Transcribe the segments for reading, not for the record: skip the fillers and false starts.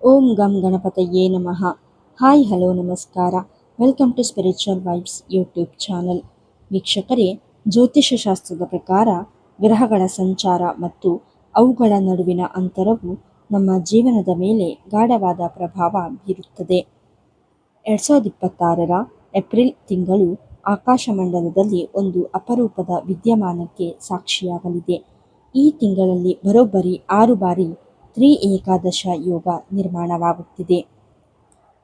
ಓಂ ಗಂ ಗಣಪತಯೇ ನಮಃ. ಹಾಯ್ ಹಲೋ ನಮಸ್ಕಾರ. Welcome to spiritual vibes YouTube channel. ವೀಕ್ಷಕರೇ, ಜ್ಯೋತಿಷ್ಯ ಶಾಸ್ತ್ರದ ಪ್ರಕಾರ ಗ್ರಹಗಳ ಸಂಚಾರ ಮತ್ತು ಅವುಗಳ ನಡುವಿನ ಅಂತರವು ನಮ್ಮ ಜೀವನದ ಮೇಲೆ ಗಾಢವಾದ ಪ್ರಭಾವ ಬೀರುತ್ತದೆ. 2026ರ ಏಪ್ರಿಲ್ ತಿಂಗಳು ಆಕಾಶಮಂಡಲದಲ್ಲಿ ಒಂದು ಅಪರೂಪದ ವಿದ್ಯಮಾನಕ್ಕೆ ಸಾಕ್ಷಿಯಾಗಲಿದೆ. ಈ ತಿಂಗಳಲ್ಲಿ ಬರೋಬ್ಬರಿ 6 ಬಾರಿ ತ್ರಿ ಏಕಾದಶ ಯೋಗ ನಿರ್ಮಾಣವಾಗುತ್ತಿದೆ.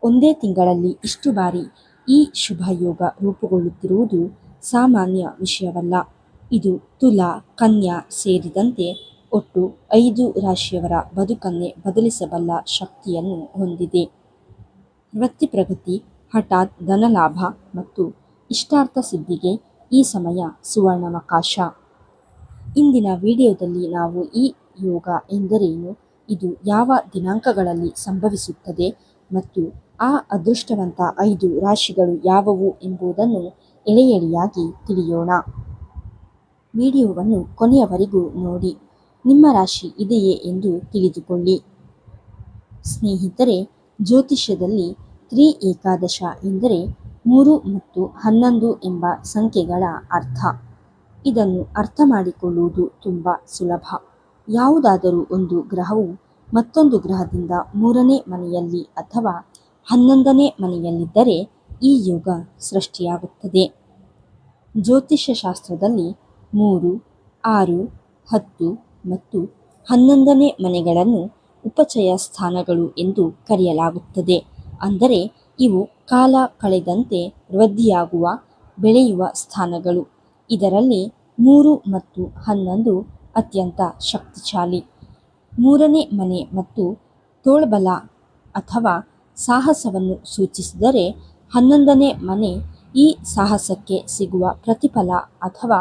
ಒಂದೇ ತಿಂಗಳಲ್ಲಿ ಇಷ್ಟು ಬಾರಿ ಈ ಶುಭ ಯೋಗ ರೂಪುಗೊಳ್ಳುತ್ತಿರುವುದು ಸಾಮಾನ್ಯ ವಿಷಯವಲ್ಲ. ಇದು ತುಲಾ, ಕನ್ಯಾ ಸೇರಿದಂತೆ ಒಟ್ಟು 5 ರಾಶಿಯವರ ಬದುಕನ್ನೇ ಬದಲಿಸಬಲ್ಲ ಶಕ್ತಿಯನ್ನು ಹೊಂದಿದೆ. ವೃತ್ತಿ ಪ್ರಗತಿ, ಹಠಾತ್ ಧನಲಾಭ ಮತ್ತು ಇಷ್ಟಾರ್ಥ ಸಿದ್ಧಿಗೆ ಈ ಸಮಯ ಸುವರ್ಣಾವಕಾಶ. ಇಂದಿನ ವಿಡಿಯೋದಲ್ಲಿ ನಾವು ಈ ಯೋಗ ಎಂದರೇನು, ಇದು ಯಾವ ದಿನಾಂಕಗಳಲ್ಲಿ ಸಂಭವಿಸುತ್ತದೆ ಮತ್ತು ಆ ಅದೃಷ್ಟವಂತ 5 ರಾಶಿಗಳು ಯಾವುವು ಎಂಬುದನ್ನು ಎಳೆ ಎಳೆಯಾಗಿ ತಿಳಿಯೋಣ. ವಿಡಿಯೋವನ್ನು ಕೊನೆಯವರೆಗೂ ನೋಡಿ ನಿಮ್ಮ ರಾಶಿ ಇದೆಯೇ ಎಂದು ತಿಳಿದುಕೊಳ್ಳಿ. ಸ್ನೇಹಿತರೆ, ಜ್ಯೋತಿಷ್ಯದಲ್ಲಿ ತ್ರಿ ಏಕಾದಶ ಎಂದರೆ 3 ಮತ್ತು 11 ಎಂಬ ಸಂಖ್ಯೆಗಳ ಅರ್ಥ. ಇದನ್ನು ಅರ್ಥ ಮಾಡಿಕೊಳ್ಳುವುದು ತುಂಬ ಸುಲಭ. ಯಾವುದಾದರೂ ಒಂದು ಗ್ರಹವು ಮತ್ತೊಂದು ಗ್ರಹದಿಂದ 3ನೇ ಮನೆಯಲ್ಲಿ ಅಥವಾ 11ನೇ ಮನೆಯಲ್ಲಿದ್ದರೆ ಈ ಯೋಗ ಸೃಷ್ಟಿಯಾಗುತ್ತದೆ. ಜ್ಯೋತಿಷ್ಯ ಶಾಸ್ತ್ರದಲ್ಲಿ 3, 6, 10 ಮತ್ತು 11ನೇ ಮನೆಗಳನ್ನು ಉಪಚಯ ಸ್ಥಾನಗಳು ಎಂದು ಕರೆಯಲಾಗುತ್ತದೆ. ಅಂದರೆ ಇವು ಕಾಲ ಕಳೆದಂತೆ ವೃದ್ಧಿಯಾಗುವ, ಬೆಳೆಯುವ ಸ್ಥಾನಗಳು. ಇದರಲ್ಲಿ 3 ಮತ್ತು 11 ಅತ್ಯಂತ ಶಕ್ತಿಶಾಲಿ. 3ನೇ ಮನೆ ಮತ್ತು ತೋಳ್ಬಲ ಅಥವಾ ಸಾಹಸವನ್ನು ಸೂಚಿಸಿದರೆ 11ನೇ ಮನೆ ಈ ಸಾಹಸಕ್ಕೆ ಸಿಗುವ ಪ್ರತಿಫಲ ಅಥವಾ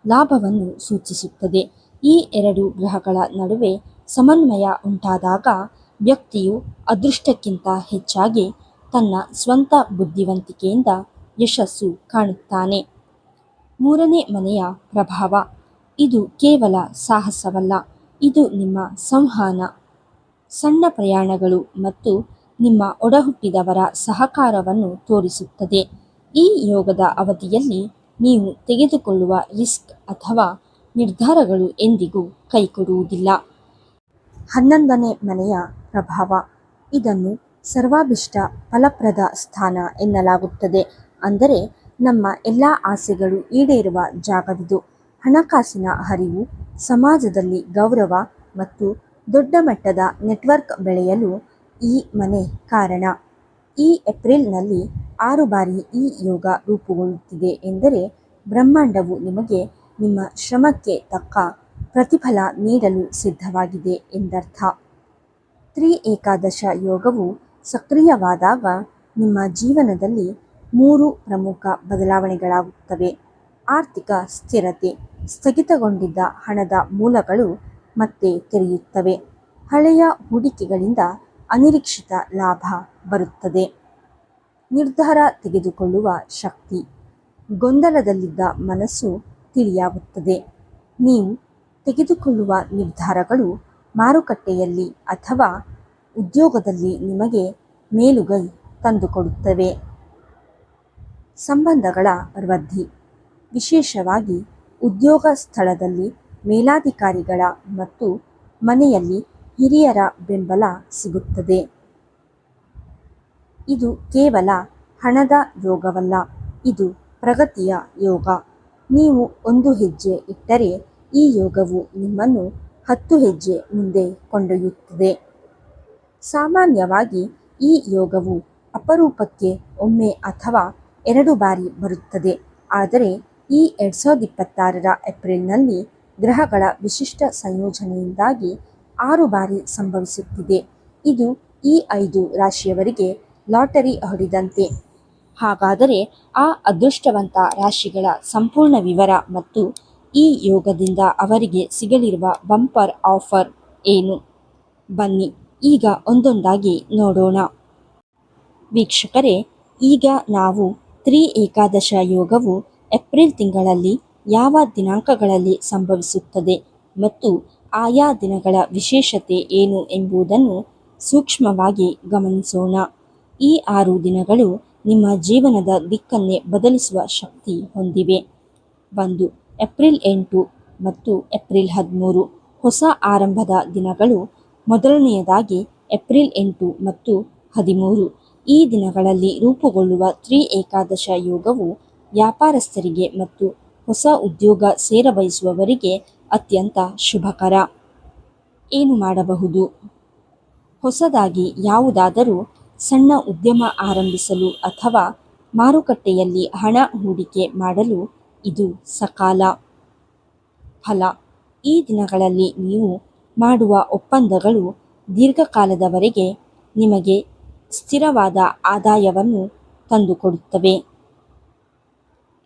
ಲಾಭವನ್ನು ಸೂಚಿಸುತ್ತದೆ. ಈ 2 ಗ್ರಹಗಳ ನಡುವೆ ಸಮನ್ವಯ ಉಂಟಾದಾಗ ವ್ಯಕ್ತಿಯು ಅದೃಷ್ಟಕ್ಕಿಂತ ಹೆಚ್ಚಾಗಿ ತನ್ನ ಸ್ವಂತ ಬುದ್ಧಿವಂತಿಕೆಯಿಂದ ಯಶಸ್ಸು ಕಾಣುತ್ತಾನೆ. 3ನೇ ಮನೆಯ ಪ್ರಭಾವ ಇದು ಕೇವಲ ಸಾಹಸವಲ್ಲ, ಇದು ನಿಮ್ಮ ಸಂವಹನ, ಸಣ್ಣ ಪ್ರಯಾಣಗಳು ಮತ್ತು ನಿಮ್ಮ ಒಡಹುಟ್ಟಿದವರ ಸಹಕಾರವನ್ನು ತೋರಿಸುತ್ತದೆ. ಈ ಯೋಗದ ಅವಧಿಯಲ್ಲಿ ನೀವು ತೆಗೆದುಕೊಳ್ಳುವ ರಿಸ್ಕ್ ಅಥವಾ ನಿರ್ಧಾರಗಳು ಎಂದಿಗೂ ಕೈಕೊಡುವುದಿಲ್ಲ. 11ನೇ ಮನೆಯ ಪ್ರಭಾವ ಇದನ್ನು ಸರ್ವಾಭಿಷ್ಟ ಫಲಪ್ರದ ಸ್ಥಾನ ಎನ್ನಲಾಗುತ್ತದೆ. ಅಂದರೆ ನಮ್ಮ ಎಲ್ಲ ಆಸೆಗಳು ಈಡೇರುವ ಜಾಗವಿದು. ಹಣಕಾಸಿನ ಹರಿವು, ಸಮಾಜದಲ್ಲಿ ಗೌರವ ಮತ್ತು ದೊಡ್ಡ ಮಟ್ಟದ ನೆಟ್ವರ್ಕ್ ಬೆಳೆಯಲು ಈ ಮನೆ ಕಾರಣ. ಈ ಏಪ್ರಿಲ್ನಲ್ಲಿ 6 ಬಾರಿ ಈ ಯೋಗ ರೂಪುಗೊಳ್ಳುತ್ತಿದೆ ಎಂದರೆ ಬ್ರಹ್ಮಾಂಡವು ನಿಮಗೆ ನಿಮ್ಮ ಶ್ರಮಕ್ಕೆ ತಕ್ಕ ಪ್ರತಿಫಲ ನೀಡಲು ಸಿದ್ಧವಾಗಿದೆ ಎಂದರ್ಥ. ತ್ರಿ ಏಕಾದಶ ಯೋಗವು ಸಕ್ರಿಯವಾದಾಗ ನಿಮ್ಮ ಜೀವನದಲ್ಲಿ 3 ಪ್ರಮುಖ ಬದಲಾವಣೆಗಳಾಗುತ್ತವೆ. ಆರ್ಥಿಕ ಸ್ಥಿರತೆ, ಸ್ಥಗಿತಗೊಂಡಿದ್ದ ಹಣದ ಮೂಲಗಳು ಮತ್ತೆ ತೆರೆಯುತ್ತವೆ. ಹಳೆಯ ಹೂಡಿಕೆಗಳಿಂದ ಅನಿರೀಕ್ಷಿತ ಲಾಭ ಬರುತ್ತದೆ. ನಿರ್ಧಾರ ತೆಗೆದುಕೊಳ್ಳುವ ಶಕ್ತಿ, ಗೊಂದಲದಲ್ಲಿದ್ದ ಮನಸ್ಸು ತಿಳಿಯಾಗುತ್ತದೆ. ನೀವು ತೆಗೆದುಕೊಳ್ಳುವ ನಿರ್ಧಾರಗಳು ಮಾರುಕಟ್ಟೆಯಲ್ಲಿ ಅಥವಾ ಉದ್ಯೋಗದಲ್ಲಿ ನಿಮಗೆ ಮೇಲುಗೈ ತಂದುಕೊಡುತ್ತವೆ. ಸಂಬಂಧಗಳ ವೃದ್ಧಿ, ವಿಶೇಷವಾಗಿ ಉದ್ಯೋಗ ಸ್ಥಳದಲ್ಲಿ ಮೇಲಾಧಿಕಾರಿಗಳ ಮತ್ತು ಮನೆಯಲ್ಲಿ ಹಿರಿಯರ ಬೆಂಬಲ ಸಿಗುತ್ತದೆ. ಇದು ಕೇವಲ ಹಣದ ಯೋಗವಲ್ಲ, ಇದು ಪ್ರಗತಿಯ ಯೋಗ. ನೀವು 1 ಹೆಜ್ಜೆ ಇಟ್ಟರೆ ಈ ಯೋಗವು ನಿಮ್ಮನ್ನು 10 ಹೆಜ್ಜೆ ಮುಂದೆ ಕೊಂಡೊಯ್ಯುತ್ತದೆ. ಸಾಮಾನ್ಯವಾಗಿ ಈ ಯೋಗವು ಅಪರೂಪಕ್ಕೆ ಒಮ್ಮೆ ಅಥವಾ 2 ಬಾರಿ ಬರುತ್ತದೆ. ಆದರೆ ಈ 2026ರ ಏಪ್ರಿಲ್ನಲ್ಲಿ ಗ್ರಹಗಳ ವಿಶಿಷ್ಟ ಸಂಯೋಜನೆಯಿಂದಾಗಿ 6 ಬಾರಿ ಸಂಭವಿಸುತ್ತಿದೆ. ಇದು ಈ 5 ರಾಶಿಯವರಿಗೆ ಲಾಟರಿ ಹೊಡೆದಂತೆ. ಹಾಗಾದರೆ ಆ ಅದೃಷ್ಟವಂತ ರಾಶಿಗಳ ಸಂಪೂರ್ಣ ವಿವರ ಮತ್ತು ಈ ಯೋಗದಿಂದ ಅವರಿಗೆ ಸಿಗಲಿರುವ ಬಂಪರ್ ಆಫರ್ ಏನು? ಬನ್ನಿ ಈಗ ಒಂದೊಂದಾಗಿ ನೋಡೋಣ. ವೀಕ್ಷಕರೇ, ಈಗ ನಾವು ತ್ರಿ ಏಕಾದಶ ಯೋಗವು ಏಪ್ರಿಲ್ ತಿಂಗಳಲ್ಲಿ ಯಾವ ದಿನಾಂಕಗಳಲ್ಲಿ ಸಂಭವಿಸುತ್ತದೆ ಮತ್ತು ಆಯಾ ದಿನಗಳ ವಿಶೇಷತೆ ಏನು ಎಂಬುದನ್ನು ಸೂಕ್ಷ್ಮವಾಗಿ ಗಮನಿಸೋಣ. ಈ 6 ದಿನಗಳು ನಿಮ್ಮ ಜೀವನದ ದಿಕ್ಕನ್ನೇ ಬದಲಿಸುವ ಶಕ್ತಿ ಹೊಂದಿವೆ. 1. ಏಪ್ರಿಲ್ 8 ಮತ್ತು ಏಪ್ರಿಲ್ 13 ಹೊಸ ಆರಂಭದ ದಿನಗಳು. ಮೊದಲನೆಯದಾಗಿ ಏಪ್ರಿಲ್ 8 ಮತ್ತು 13 ಈ ದಿನಗಳಲ್ಲಿ ರೂಪುಗೊಳ್ಳುವ ಏಕಾದಶ ಯೋಗವು ವ್ಯಾಪಾರಸ್ಥರಿಗೆ ಮತ್ತು ಹೊಸ ಉದ್ಯೋಗ ಸೇರಬಯಸುವವರಿಗೆ ಅತ್ಯಂತ ಶುಭಕರ. ಏನು ಮಾಡಬಹುದು? ಹೊಸದಾಗಿ ಯಾವುದಾದರೂ ಸಣ್ಣ ಉದ್ಯಮ ಆರಂಭಿಸಲು ಅಥವಾ ಮಾರುಕಟ್ಟೆಯಲ್ಲಿ ಹಣ ಹೂಡಿಕೆ ಮಾಡಲು ಇದು ಸಕಾಲ. ಫಲ: ಈ ದಿನಗಳಲ್ಲಿ ನೀವು ಮಾಡುವ ಒಪ್ಪಂದಗಳು ದೀರ್ಘಕಾಲದವರೆಗೆ ನಿಮಗೆ ಸ್ಥಿರವಾದ ಆದಾಯವನ್ನು ತಂದುಕೊಡುತ್ತವೆ.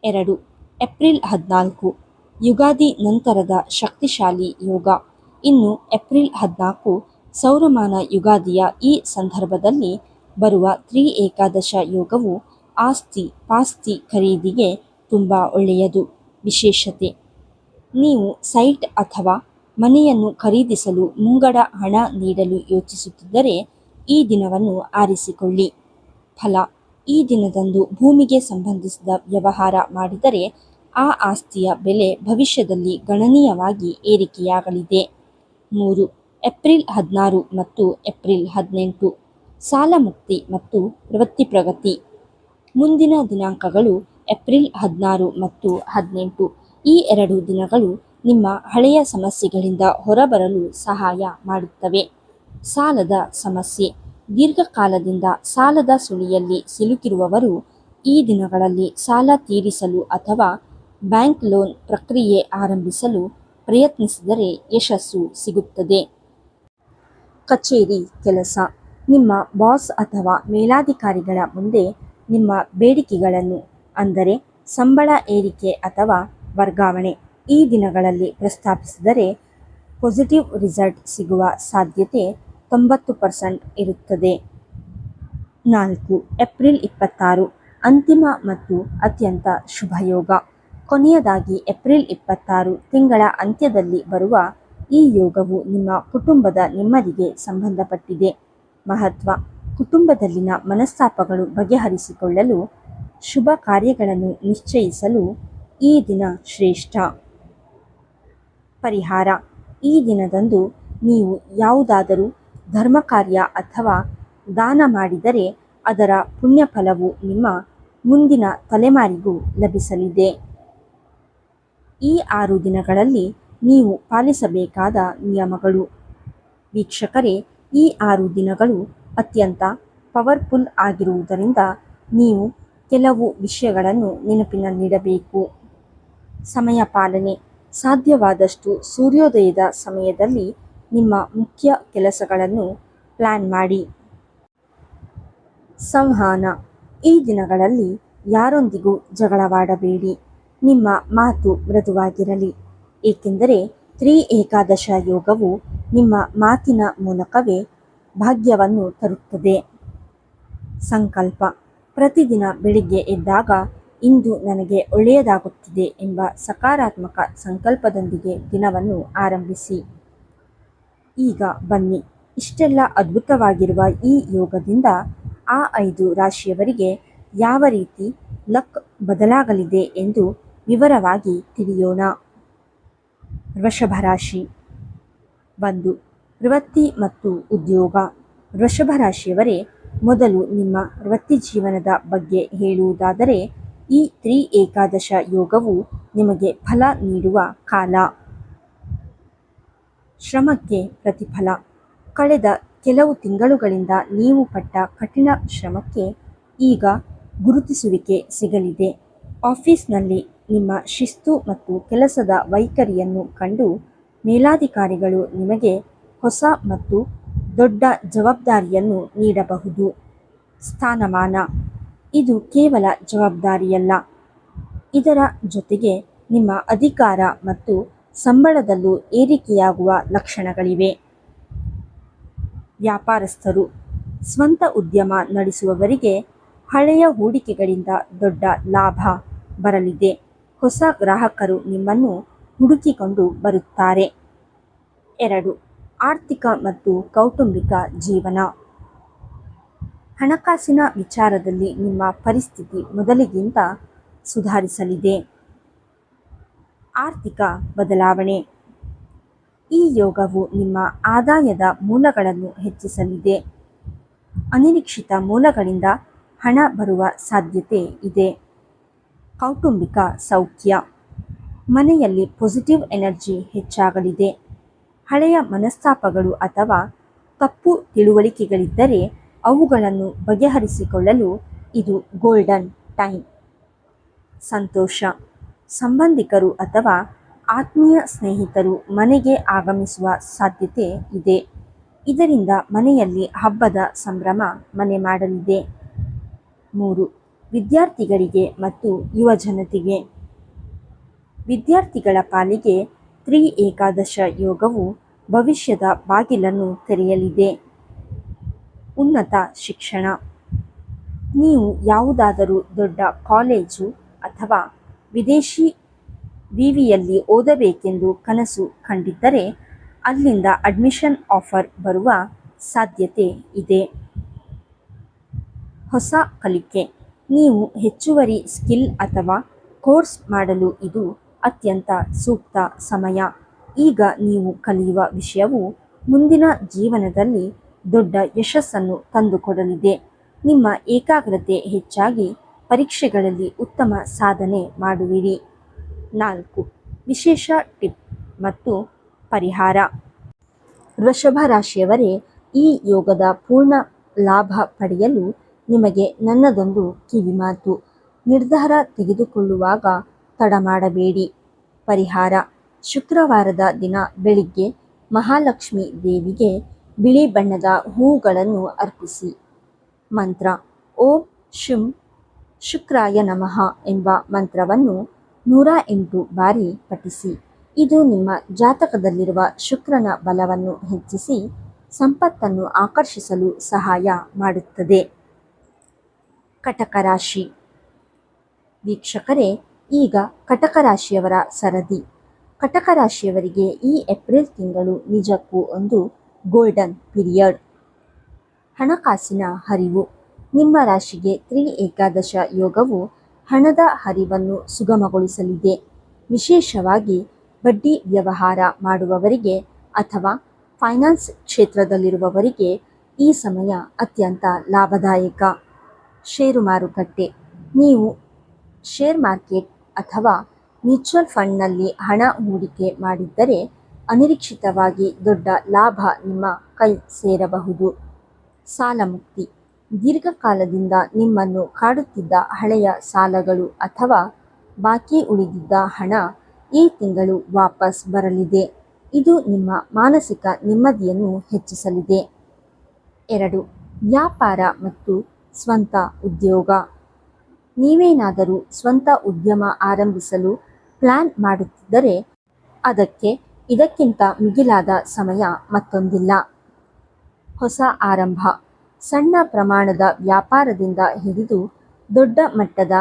2. ಏಪ್ರಿಲ್ 14 ಯುಗಾದಿ ನಂತರದ ಶಕ್ತಿಶಾಲಿ ಯೋಗ. ಇನ್ನು ಏಪ್ರಿಲ್ 14 ಸೌರಮಾನ ಯುಗಾದಿಯ ಈ ಸಂದರ್ಭದಲ್ಲಿ ಬರುವ ಏಕಾದಶ ಯೋಗವು ಆಸ್ತಿ-ಪಾಸ್ತಿ ಖರೀದಿಗೆ ತುಂಬ ಒಳ್ಳೆಯದು. ವಿಶೇಷತೆ: ನೀವು ಸೈಟ್ ಅಥವಾ ಮನೆಯನ್ನು ಖರೀದಿಸಲು ಮುಂಗಡ ಹಣ ನೀಡಲು ಯೋಚಿಸುತ್ತಿದ್ದರೆ ಈ ದಿನವನ್ನು ಆರಿಸಿಕೊಳ್ಳಿ. ಫಲ: ಈ ದಿನದಂದು ಭೂಮಿಗೆ ಸಂಬಂಧಿಸಿದ ವ್ಯವಹಾರ ಮಾಡಿದರೆ ಆ ಆಸ್ತಿಯ ಬೆಲೆ ಭವಿಷ್ಯದಲ್ಲಿ ಗಣನೀಯವಾಗಿ ಏರಿಕೆಯಾಗಲಿದೆ. 3. ಏಪ್ರಿಲ್ 16 ಮತ್ತು ಏಪ್ರಿಲ್ 18 ಸಾಲ ಮುಕ್ತಿ ಮತ್ತು ವೃತ್ತಿ ಪ್ರಗತಿ. ಮುಂದಿನ ದಿನಾಂಕಗಳು ಏಪ್ರಿಲ್ 16 ಮತ್ತು 18. ಈ 2 ದಿನಗಳು ನಿಮ್ಮ ಹಳೆಯ ಸಮಸ್ಯೆಗಳಿಂದ ಹೊರಬರಲು ಸಹಾಯ ಮಾಡುತ್ತವೆ. ಸಾಲದ ಸಮಸ್ಯೆ: ದೀರ್ಘಕಾಲದಿಂದ ಸಾಲದ ಸುಳಿಯಲ್ಲಿ ಸಿಲುಕಿರುವವರು ಈ ದಿನಗಳಲ್ಲಿ ಸಾಲ ತೀರಿಸಲು ಅಥವಾ ಬ್ಯಾಂಕ್ ಲೋನ್ ಪ್ರಕ್ರಿಯೆ ಆರಂಭಿಸಲು ಪ್ರಯತ್ನಿಸಿದರೆ ಯಶಸ್ಸು ಸಿಗುತ್ತದೆ. ಕಚೇರಿ ಕೆಲಸ: ನಿಮ್ಮ ಬಾಸ್ ಅಥವಾ ಮೇಲಾಧಿಕಾರಿಗಳ ಮುಂದೆ ನಿಮ್ಮ ಬೇಡಿಕೆಗಳನ್ನು, ಅಂದರೆ ಸಂಬಳ ಏರಿಕೆ ಅಥವಾ ವರ್ಗಾವಣೆ, ಈ ದಿನಗಳಲ್ಲಿ ಪ್ರಸ್ತಾಪಿಸಿದರೆ ಪಾಸಿಟಿವ್ ರಿಸಲ್ಟ್ ಸಿಗುವ ಸಾಧ್ಯತೆ 90% ಇರುತ್ತದೆ. 4. ಏಪ್ರಿಲ್ 26 ಅಂತಿಮ ಮತ್ತು ಅತ್ಯಂತ ಶುಭಯೋಗ. ಕೊನೆಯದಾಗಿ ಏಪ್ರಿಲ್ 26 ತಿಂಗಳ ಅಂತ್ಯದಲ್ಲಿ ಬರುವ ಈ ಯೋಗವು ನಿಮ್ಮ ಕುಟುಂಬದ ನೆಮ್ಮದಿಗೆ ಸಂಬಂಧಪಟ್ಟಿದೆ. ಮಹತ್ವ: ಕುಟುಂಬದಲ್ಲಿನ ಮನಸ್ತಾಪಗಳು ಬಗೆಹರಿಸಿಕೊಳ್ಳಲು, ಶುಭ ಕಾರ್ಯಗಳನ್ನು ನಿಶ್ಚಯಿಸಲು ಈ ದಿನ ಶ್ರೇಷ್ಠ. ಪರಿಹಾರ: ಈ ದಿನದಂದು ನೀವು ಯಾವುದಾದರೂ ಧರ್ಮಕಾರ್ಯ ಅಥವಾ ದಾನ ಮಾಡಿದರೆ ಅದರ ಪುಣ್ಯಫಲವು ನಿಮ್ಮ ಮುಂದಿನ ತಲೆಮಾರಿಗೂ ಲಭಿಸಲಿದೆ. ಈ 6 ದಿನಗಳಲ್ಲಿ ನೀವು ಪಾಲಿಸಬೇಕಾದ ನಿಯಮಗಳು. ವೀಕ್ಷಕರೇ, ಈ 6 ದಿನಗಳು ಅತ್ಯಂತ ಪವರ್ಫುಲ್ ಆಗಿರುವುದರಿಂದ ನೀವು ಕೆಲವು ವಿಷಯಗಳನ್ನು ನೆನಪಿನಲ್ಲಿಡಬೇಕು. ಸಮಯ ಪಾಲನೆ: ಸಾಧ್ಯವಾದಷ್ಟು ಸೂರ್ಯೋದಯದ ಸಮಯದಲ್ಲಿ ನಿಮ್ಮ ಮುಖ್ಯ ಕೆಲಸಗಳನ್ನು ಪ್ಲಾನ್ ಮಾಡಿ. ಸಂವಹನ: ಈ ದಿನಗಳಲ್ಲಿ ಯಾರೊಂದಿಗೂ ಜಗಳವಾಡಬೇಡಿ. ನಿಮ್ಮ ಮಾತು ಮೃದುವಾಗಿರಲಿ, ಏಕೆಂದರೆ ಏಕಾದಶ ಯೋಗವು ನಿಮ್ಮ ಮಾತಿನ ಮೂಲಕವೇ ಭಾಗ್ಯವನ್ನು ತರುತ್ತದೆ. ಸಂಕಲ್ಪ: ಪ್ರತಿದಿನ ಬೆಳಿಗ್ಗೆ ಎದ್ದಾಗ ಇಂದು ನನಗೆ ಒಳ್ಳೆಯದಾಗುತ್ತಿದೆ ಎಂಬ ಸಕಾರಾತ್ಮಕ ಸಂಕಲ್ಪದೊಂದಿಗೆ ದಿನವನ್ನು ಆರಂಭಿಸಿ. ಈಗ ಬನ್ನಿ, ಇಷ್ಟೆಲ್ಲ ಅದ್ಭುತವಾಗಿರುವ ಈ ಯೋಗದಿಂದ ಆ 5 ರಾಶಿಯವರಿಗೆ ಯಾವ ರೀತಿ ಲಕ್ ಬದಲಾಗಲಿದೆ ಎಂದು ವಿವರವಾಗಿ ತಿಳಿಯೋಣ. ವೃಷಭ ರಾಶಿ. 1. ವೃತ್ತಿ ಮತ್ತು ಉದ್ಯೋಗ. ವೃಷಭ ರಾಶಿಯವರೇ, ಮೊದಲು ನಿಮ್ಮ ವೃತ್ತಿ ಜೀವನದ ಬಗ್ಗೆ ಹೇಳುವುದಾದರೆ ಈ ಏಕಾದಶ ಯೋಗವು ನಿಮಗೆ ಫಲ ನೀಡುವ ಕಾಲ. ಶ್ರಮಕ್ಕೆ ಪ್ರತಿಫಲ: ಕಳೆದ ಕೆಲವು ತಿಂಗಳುಗಳಿಂದ ನೀವು ಪಟ್ಟ ಕಠಿಣ ಶ್ರಮಕ್ಕೆ ಈಗ ಗುರುತಿಸುವಿಕೆ ಸಿಗಲಿದೆ. ಆಫೀಸ್ನಲ್ಲಿ ನಿಮ್ಮ ಶಿಸ್ತು ಮತ್ತು ಕೆಲಸದ ವೈಖರಿಯನ್ನು ಕಂಡು ಮೇಲಾಧಿಕಾರಿಗಳು ನಿಮಗೆ ಹೊಸ ಮತ್ತು ದೊಡ್ಡ ಜವಾಬ್ದಾರಿಯನ್ನು ನೀಡಬಹುದು. ಸ್ಥಾನಮಾನ: ಇದು ಕೇವಲ ಜವಾಬ್ದಾರಿಯಲ್ಲ, ಇದರ ಜೊತೆಗೆ ನಿಮ್ಮ ಅಧಿಕಾರ ಮತ್ತು ಸಂಬಳದಲ್ಲೂ ಏರಿಕೆಯಾಗುವ ಲಕ್ಷಣಗಳಿವೆ. ವ್ಯಾಪಾರಸ್ಥರು: ಸ್ವಂತ ಉದ್ಯಮ ನಡೆಸುವವರಿಗೆ ಹಳೆಯ ಹೂಡಿಕೆಗಳಿಂದ ದೊಡ್ಡ ಲಾಭ ಬರಲಿದೆ. ಹೊಸ ಗ್ರಾಹಕರು ನಿಮ್ಮನ್ನು ಹುಡುಕಿಕೊಂಡು ಬರುತ್ತಾರೆ. 2. ಆರ್ಥಿಕ ಮತ್ತು ಕೌಟುಂಬಿಕ ಜೀವನ. ಹಣಕಾಸಿನ ವಿಚಾರದಲ್ಲಿ ನಿಮ್ಮ ಪರಿಸ್ಥಿತಿ ಮೊದಲಿಗಿಂತ ಸುಧಾರಿಸಲಿದೆ. ಆರ್ಥಿಕ ಬದಲಾವಣೆ. ಈ ಯೋಗವು ನಿಮ್ಮ ಆದಾಯದ ಮೂಲಗಳನ್ನು ಹೆಚ್ಚಿಸಲಿದೆ. ಅನಿರೀಕ್ಷಿತ ಮೂಲಗಳಿಂದ ಹಣ ಬರುವ ಸಾಧ್ಯತೆ ಇದೆ. ಕೌಟುಂಬಿಕ ಸೌಖ್ಯ. ಮನೆಯಲ್ಲಿ ಪಾಸಿಟಿವ್ ಎನರ್ಜಿ ಹೆಚ್ಚಾಗಲಿದೆ. ಹಳೆಯ ಮನಸ್ತಾಪಗಳು ಅಥವಾ ತಪ್ಪು ತಿಳುವಳಿಕೆಗಳಿದ್ದರೆ ಅವುಗಳನ್ನು ಬಗೆಹರಿಸಿಕೊಳ್ಳಲು ಇದು ಗೋಲ್ಡನ್ ಟೈಮ್. ಸಂತೋಷ. ಸಂಬಂಧಿಕರು ಅಥವಾ ಆತ್ಮೀಯ ಸ್ನೇಹಿತರು ಮನೆಗೆ ಆಗಮಿಸುವ ಸಾಧ್ಯತೆ ಇದೆ. ಇದರಿಂದ ಮನೆಯಲ್ಲಿ ಹಬ್ಬದ ಸಂಭ್ರಮ ಮನೆ ಮಾಡಲಿದೆ. 3. ವಿದ್ಯಾರ್ಥಿಗಳಿಗೆ ಮತ್ತು ಯುವಜನತೆಗೆ. ವಿದ್ಯಾರ್ಥಿಗಳ ಪಾಲಿಗೆ ತ್ರಿ ಏಕಾದಶ ಯೋಗವು ಭವಿಷ್ಯದ ಬಾಗಿಲನ್ನು ತೆರೆಯಲಿದೆ. ಉನ್ನತ ಶಿಕ್ಷಣ. ನೀವು ಯಾವುದಾದರೂ ದೊಡ್ಡ ಕಾಲೇಜು ಅಥವಾ ವಿದೇಶಿ ವಿವಿಯಲ್ಲಿ ಓದಬೇಕೆಂದು ಕನಸು ಕಂಡಿದ್ದರೆ ಅಲ್ಲಿಂದ ಅಡ್ಮಿಷನ್ ಆಫರ್ ಬರುವ ಸಾಧ್ಯತೆ ಇದೆ. ಹೊಸ ಕಲಿಕೆ. ನೀವು ಹೆಚ್ಚುವರಿ ಸ್ಕಿಲ್ ಅಥವಾ ಕೋರ್ಸ್ ಮಾಡಲು ಇದು ಅತ್ಯಂತ ಸೂಕ್ತ ಸಮಯ. ಈಗ ನೀವು ಕಲಿಯುವ ವಿಷಯವು ಮುಂದಿನ ಜೀವನದಲ್ಲಿ ದೊಡ್ಡ ಯಶಸ್ಸನ್ನು ತಂದುಕೊಡಲಿದೆ. ನಿಮ್ಮ ಏಕಾಗ್ರತೆ ಹೆಚ್ಚಾಗಿ ಪರೀಕ್ಷೆಗಳಲ್ಲಿ ಉತ್ತಮ ಸಾಧನೆ ಮಾಡುವಿರಿ. 4. ವಿಶೇಷ ಟಿಪ್ ಮತ್ತು ಪರಿಹಾರ. ವೃಷಭ ರಾಶಿಯವರೇ, ಈ ಯೋಗದ ಪೂರ್ಣ ಲಾಭ ಪಡೆಯಲು ನಿಮಗೆ ನನ್ನದೊಂದು ಕಿವಿಮಾತು. ನಿರ್ಧಾರ ತೆಗೆದುಕೊಳ್ಳುವಾಗ ತಡ ಮಾಡಬೇಡಿ. ಪರಿಹಾರ. ಶುಕ್ರವಾರದ ದಿನ ಬೆಳಿಗ್ಗೆ ಮಹಾಲಕ್ಷ್ಮೀ ದೇವಿಗೆ ಬಿಳಿ ಬಣ್ಣದ ಹೂಗಳನ್ನು ಅರ್ಪಿಸಿ. ಮಂತ್ರ. ಓಂ ಶುಂ ಶುಕ್ರಾಯ ನಮಃ ಎಂಬ ಮಂತ್ರವನ್ನು 108 ಬಾರಿ ಪಠಿಸಿ. ಇದು ನಿಮ್ಮ ಜಾತಕದಲ್ಲಿರುವ ಶುಕ್ರನ ಬಲವನ್ನು ಹೆಚ್ಚಿಸಿ ಸಂಪತ್ತನ್ನು ಆಕರ್ಷಿಸಲು ಸಹಾಯ ಮಾಡುತ್ತದೆ. ಕಟಕ ರಾಶಿ. ವೀಕ್ಷಕರೇ, ಈಗ ಕಟಕ ರಾಶಿಯವರ ಸರದಿ. ಕಟಕ ರಾಶಿಯವರಿಗೆ ಈ ಏಪ್ರಿಲ್ ತಿಂಗಳು ನಿಜಕ್ಕೂ ಒಂದು ಗೋಲ್ಡನ್ ಪೀರಿಯಡ್. ಹಣಕಾಸಿನ ಹರಿವು. ನಿಮ್ಮ ರಾಶಿಗೆ ತ್ರಿ ಏಕಾದಶ ಯೋಗವು ಹಣದ ಹರಿವನ್ನು ಸುಗಮಗೊಳಿಸಲಿದೆ. ವಿಶೇಷವಾಗಿ ಬಡ್ಡಿ ವ್ಯವಹಾರ ಮಾಡುವವರಿಗೆ ಅಥವಾ ಫೈನಾನ್ಸ್ ಕ್ಷೇತ್ರದಲ್ಲಿರುವವರಿಗೆ ಈ ಸಮಯ ಅತ್ಯಂತ ಲಾಭದಾಯಕ. ಷೇರು ಮಾರುಕಟ್ಟೆ. ನೀವು ಶೇರ್ ಮಾರ್ಕೆಟ್ ಅಥವಾ ಮ್ಯೂಚುವಲ್ ಫಂಡ್ನಲ್ಲಿ ಹಣ ಹೂಡಿಕೆ ಮಾಡಿದ್ದರೆ ಅನಿರೀಕ್ಷಿತವಾಗಿ ದೊಡ್ಡ ಲಾಭ ನಿಮ್ಮ ಕೈ ಸೇರಬಹುದು. ಸಾಲ ಮುಕ್ತಿ. ದೀರ್ಘಕಾಲದಿಂದ ನಿಮ್ಮನ್ನು ಕಾಡುತ್ತಿದ್ದ ಹಳೆಯ ಸಾಲಗಳು ಅಥವಾ ಬಾಕಿ ಉಳಿದಿದ್ದ ಹಣ ಈ ತಿಂಗಳು ವಾಪಸ್ ಬರಲಿದೆ. ಇದು ನಿಮ್ಮ ಮಾನಸಿಕ ನೆಮ್ಮದಿಯನ್ನು ಹೆಚ್ಚಿಸಲಿದೆ. 2. ವ್ಯಾಪಾರ ಮತ್ತು ಸ್ವಂತ ಉದ್ಯೋಗ. ನೀವೇನಾದರೂ ಸ್ವಂತ ಉದ್ಯಮ ಆರಂಭಿಸಲು ಪ್ಲಾನ್ ಮಾಡುತ್ತಿದ್ದರೆ ಅದಕ್ಕೆ ಇದಕ್ಕಿಂತ ಮಿಗಿಲಾದ ಸಮಯ ಮತ್ತೊಂದಿಲ್ಲ. ಹೊಸ ಆರಂಭ. ಸಣ್ಣ ಪ್ರಮಾಣದ ವ್ಯಾಪಾರದಿಂದ ಹಿಡಿದು ದೊಡ್ಡ ಮಟ್ಟದ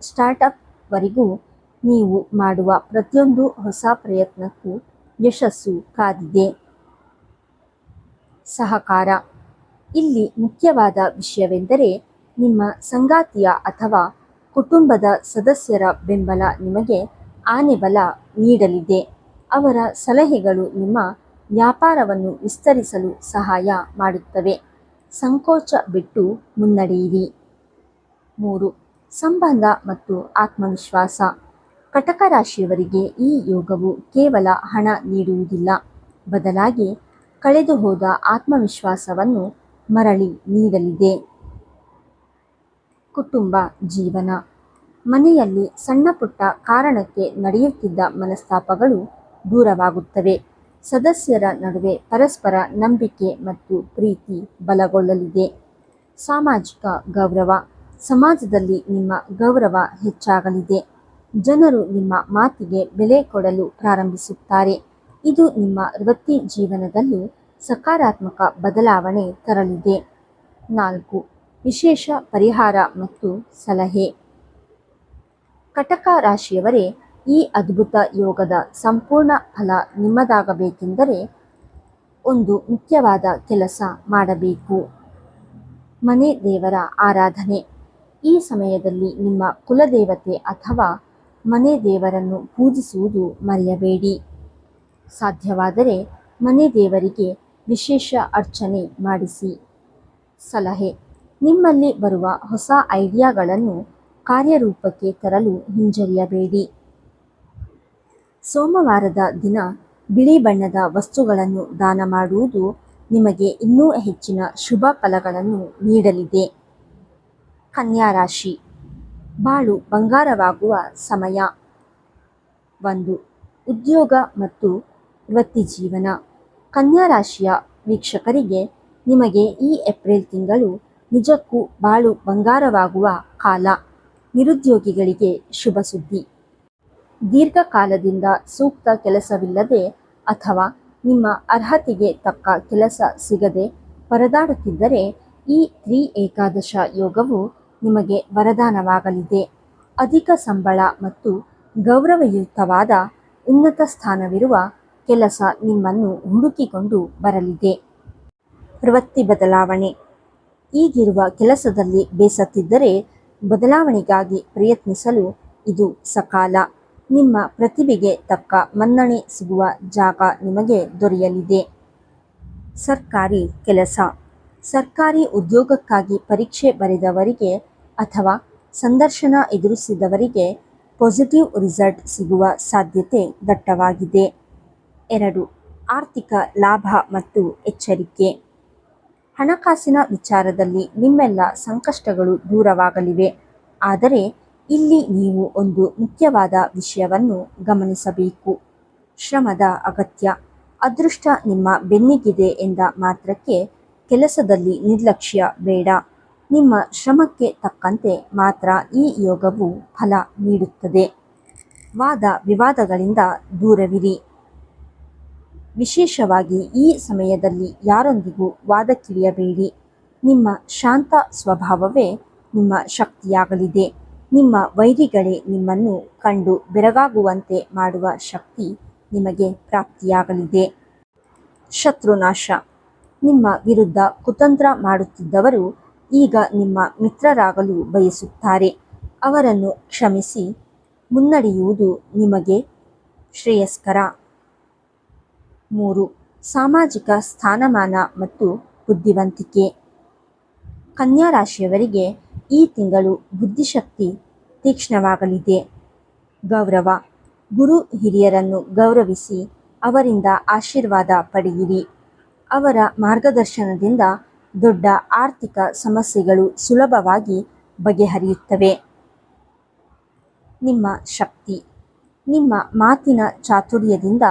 ಸ್ಟಾರ್ಟ್ಅಪ್ವರೆಗೂ ನೀವು ಮಾಡುವ ಪ್ರತಿಯೊಂದು ಹೊಸ ಪ್ರಯತ್ನಕ್ಕೂ ಯಶಸ್ಸು ಕಾದಿದೆ. ಸಹಕಾರ. ಇಲ್ಲಿ ಮುಖ್ಯವಾದ ವಿಷಯವೆಂದರೆ ನಿಮ್ಮ ಸಂಗಾತಿಯ ಅಥವಾ ಕುಟುಂಬದ ಸದಸ್ಯರ ಬೆಂಬಲ ನಿಮಗೆ ಆನೆಬಲ ನೀಡಲಿದೆ. ಅವರ ಸಲಹೆಗಳು ನಿಮ್ಮ ವ್ಯಾಪಾರವನ್ನು ವಿಸ್ತರಿಸಲು ಸಹಾಯ ಮಾಡುತ್ತವೆ. ಸಂಕೋಚ ಬಿಟ್ಟು ಮುನ್ನಡೆಯಿರಿ. 3. ಸಂಬಂಧ ಮತ್ತು ಆತ್ಮವಿಶ್ವಾಸ. ಕಟಕ ರಾಶಿಯವರಿಗೆ ಈ ಯೋಗವು ಕೇವಲ ಹಣ ನೀಡುವುದಿಲ್ಲ, ಬದಲಾಗಿ ಕಳೆದುಹೋದ ಆತ್ಮವಿಶ್ವಾಸವನ್ನು ಮರಳಿ ನೀಡಲಿದೆ. ಕುಟುಂಬ ಜೀವನ. ಮನೆಯಲ್ಲಿ ಸಣ್ಣಪುಟ್ಟ ಕಾರಣಕ್ಕೆ ನಡೆಯುತ್ತಿದ್ದ ಮನಸ್ತಾಪಗಳು ದೂರವಾಗುತ್ತವೆ. ಸದಸ್ಯರ ನಡುವೆ ಪರಸ್ಪರ ನಂಬಿಕೆ ಮತ್ತು ಪ್ರೀತಿ ಬಲಗೊಳ್ಳಲಿದೆ. ಸಾಮಾಜಿಕ ಗೌರವ. ಸಮಾಜದಲ್ಲಿ ನಿಮ್ಮ ಗೌರವ ಹೆಚ್ಚಾಗಲಿದೆ. ಜನರು ನಿಮ್ಮ ಮಾತಿಗೆ ಬೆಲೆ ಕೊಡಲು ಪ್ರಾರಂಭಿಸುತ್ತಾರೆ. ಇದು ನಿಮ್ಮ ವೃತ್ತಿ ಜೀವನದಲ್ಲೂ ಸಕಾರಾತ್ಮಕ ಬದಲಾವಣೆ ತರಲಿದೆ. 4. ವಿಶೇಷ ಪರಿಹಾರ ಮತ್ತು ಸಲಹೆ. ಕಟಕ ರಾಶಿಯವರೇ, ಈ ಅದ್ಭುತ ಯೋಗದ ಸಂಪೂರ್ಣ ಫಲ ನಿಮ್ಮದಾಗಬೇಕೆಂದರೆ ಒಂದು ಮುಖ್ಯವಾದ ಕೆಲಸ ಮಾಡಬೇಕು. ಮನೆ ದೇವರ ಆರಾಧನೆ. ಈ ಸಮಯದಲ್ಲಿ ನಿಮ್ಮ ಕುಲದೇವತೆ ಅಥವಾ ಮನೆ ದೇವರನ್ನು ಪೂಜಿಸುವುದು ಮರೆಯಬೇಡಿ. ಸಾಧ್ಯವಾದರೆ ಮನೆ ದೇವರಿಗೆ ವಿಶೇಷ ಅರ್ಚನೆ ಮಾಡಿಸಿ. ಸಲಹೆ: ನಿಮ್ಮಲ್ಲಿ ಬರುವ ಹೊಸ ಐಡಿಯಾಗಳನ್ನು ಕಾರ್ಯರೂಪಕ್ಕೆ ತರಲು ಹಿಂಜರಿಯಬೇಡಿ. ಸೋಮವಾರದ ದಿನ ಬಿಳಿ ಬಣ್ಣದ ವಸ್ತುಗಳನ್ನು ದಾನ ಮಾಡುವುದು ನಿಮಗೆ ಇನ್ನೂ ಹೆಚ್ಚಿನ ಶುಭ ಫಲಗಳನ್ನು ನೀಡಲಿದೆ. ಕನ್ಯಾ ರಾಶಿ. ಬಾಳು ಬಂಗಾರವಾಗುವ ಸಮಯ. 1. ಉದ್ಯೋಗ ಮತ್ತು ವೃತ್ತಿಜೀವನ. ಕನ್ಯಾ ರಾಶಿಯ ವೀಕ್ಷಕರಿಗೆ ನಿಮಗೆ ಈ ಏಪ್ರಿಲ್ ತಿಂಗಳು ನಿಜಕ್ಕೂ ಬಾಳು ಬಂಗಾರವಾಗುವ ಕಾಲ. ನಿರುದ್ಯೋಗಿಗಳಿಗೆ ಶುಭ ಸುದ್ದಿ. ದೀರ್ಘಕಾಲದಿಂದ ಸೂಕ್ತ ಕೆಲಸವಿಲ್ಲದೆ ಅಥವಾ ನಿಮ್ಮ ಅರ್ಹತೆಗೆ ತಕ್ಕ ಕೆಲಸ ಸಿಗದೆ ಪರದಾಡುತ್ತಿದ್ದರೆ ಈ 3 ಏಕಾದಶ ಯೋಗವು ನಿಮಗೆ ವರದಾನವಾಗಲಿದೆ. ಅಧಿಕ ಸಂಬಳ ಮತ್ತು ಗೌರವಯುತವಾದ ಉನ್ನತ ಸ್ಥಾನವಿರುವ ಕೆಲಸ ನಿಮ್ಮನ್ನು ಹುಡುಕಿಕೊಂಡು ಬರಲಿದೆ. ವೃತ್ತಿ ಬದಲಾವಣೆ. ಈಗಿರುವ ಕೆಲಸದಲ್ಲಿ ಬೇಸತ್ತಿದ್ದರೆ ಬದಲಾವಣೆಗಾಗಿ ಪ್ರಯತ್ನಿಸಲು ಇದು ಸಕಾಲ. ನಿಮ್ಮ ಪ್ರತಿಭೆಗೆ ತಕ್ಕ ಮನ್ನಣೆ ಸಿಗುವ ಜಾಗ ನಿಮಗೆ ದೊರೆಯಲಿದೆ. ಸರ್ಕಾರಿ ಕೆಲಸ. ಸರ್ಕಾರಿ ಉದ್ಯೋಗಕ್ಕಾಗಿ ಪರೀಕ್ಷೆ ಬರೆದವರಿಗೆ ಅಥವಾ ಸಂದರ್ಶನ ಎದುರಿಸಿದವರಿಗೆ ಪಾಸಿಟಿವ್ ರಿಸಲ್ಟ್ ಸಿಗುವ ಸಾಧ್ಯತೆ ದಟ್ಟವಾಗಿದೆ. 2. ಆರ್ಥಿಕ ಲಾಭ ಮತ್ತು ಎಚ್ಚರಿಕೆ. ಹಣಕಾಸಿನ ವಿಚಾರದಲ್ಲಿ ನಿಮ್ಮೆಲ್ಲ ಸಂಕಷ್ಟಗಳು ದೂರವಾಗಲಿವೆ. ಆದರೆ ಇಲ್ಲಿ ನೀವು ಒಂದು ಮುಖ್ಯವಾದ ವಿಷಯವನ್ನು ಗಮನಿಸಬೇಕು. ಶ್ರಮದ ಅಗತ್ಯ. ಅದೃಷ್ಟ ನಿಮ್ಮ ಬೆನ್ನಿಗಿದೆ ಎಂದ ಮಾತ್ರಕ್ಕೆ ಕೆಲಸದಲ್ಲಿ ನಿರ್ಲಕ್ಷ್ಯ ಬೇಡ. ನಿಮ್ಮ ಶ್ರಮಕ್ಕೆ ತಕ್ಕಂತೆ ಮಾತ್ರ ಈ ಯೋಗವು ಫಲ ನೀಡುತ್ತದೆ. ವಾದ ವಿವಾದಗಳಿಂದ ದೂರವಿರಿ. ವಿಶೇಷವಾಗಿ ಈ ಸಮಯದಲ್ಲಿ ಯಾರೊಂದಿಗೂ ವಾದಕ್ಕಿಳಿಯಬೇಡಿ. ನಿಮ್ಮ ಶಾಂತ ಸ್ವಭಾವವೇ ನಿಮ್ಮ ಶಕ್ತಿಯಾಗಲಿದೆ. ನಿಮ್ಮ ವೈರಿಗಳೇ ನಿಮ್ಮನ್ನು ಕಂಡು ಬೆರಗಾಗುವಂತೆ ಮಾಡುವ ಶಕ್ತಿ ನಿಮಗೆ ಪ್ರಾಪ್ತಿಯಾಗಲಿದೆ. ಶತ್ರುನಾಶ. ನಿಮ್ಮ ವಿರುದ್ಧ ಕುತಂತ್ರ ಮಾಡುತ್ತಿದ್ದವರು ಈಗ ನಿಮ್ಮ ಮಿತ್ರರಾಗಲು ಬಯಸುತ್ತಾರೆ. ಅವರನ್ನು ಕ್ಷಮಿಸಿ ಮುನ್ನಡೆಯುವುದು ನಿಮಗೆ ಶ್ರೇಯಸ್ಕರ. 3. ಸಾಮಾಜಿಕ ಸ್ಥಾನಮಾನ ಮತ್ತು ಬುದ್ಧಿವಂತಿಕೆ. ಕನ್ಯಾ ರಾಶಿಯವರಿಗೆ ಈ ತಿಂಗಳು ಬುದ್ಧಿಶಕ್ತಿ ತೀಕ್ಷ್ಣವಾಗಲಿದೆ. ಗೌರವ. ಗುರು ಹಿರಿಯರನ್ನು ಗೌರವಿಸಿ ಅವರಿಂದ ಆಶೀರ್ವಾದ ಪಡೆಯಿರಿ. ಅವರ ಮಾರ್ಗದರ್ಶನದಿಂದ ದೊಡ್ಡ ಆರ್ಥಿಕ ಸಮಸ್ಯೆಗಳು ಸುಲಭವಾಗಿ ಬಗೆಹರಿಯುತ್ತವೆ. ನಿಮ್ಮ ಶಕ್ತಿ. ನಿಮ್ಮ ಮಾತಿನ ಚಾತುರ್ಯದಿಂದ